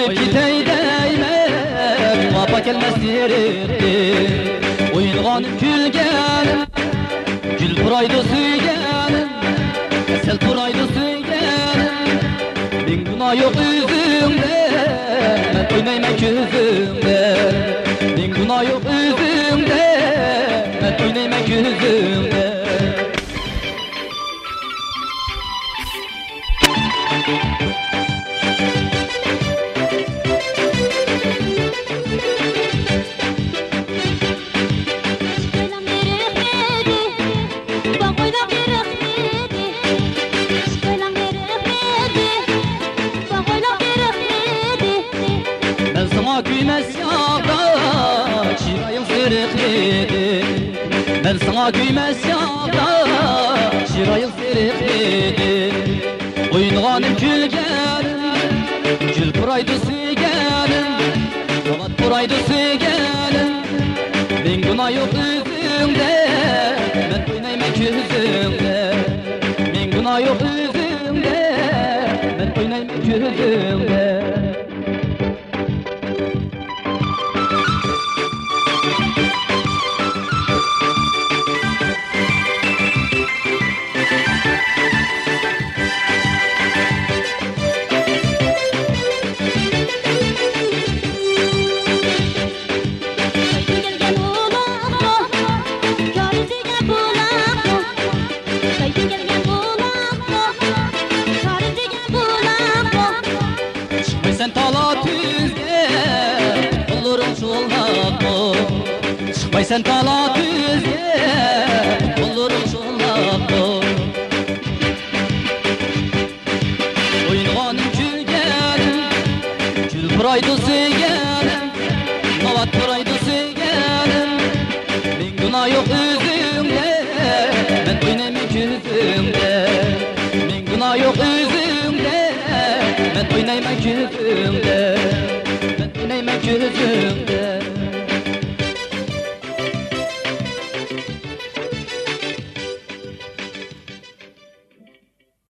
Ayılıp gitey deyme Vapa gelmez diyerekti Oyunganım külgenim Gül buraydı suygenim Sel buraydı suygenim Bin günah yok üzümde Ben oynaymak yüzümde Bin günah yok üzümde Ben oynaymak yüzümde Ben sana güymez yağda Çırayım sırıklıydı Ben sana güymez yağda Çırayım sırıklıydı Oyunganım külgenim Gül buraydı sıygenim Savat buraydı sıygenim Bin günah yok üzümde Ben oynaymak yüzümde Bin günah yok üzümde Ben oynaymak yüzümde Sen tala tüzge Olurum şollako Çıkmay sen tala tüzge Olurum şollako Oyunganım külgenim Kül buraydı sıygenim Navat buraydı sıygenim Bin günah yok üzümde Ben oynamak yüzümde Bin günah yok üzümde Ben oynaymak yüzümde Ben oynaymak yüzümde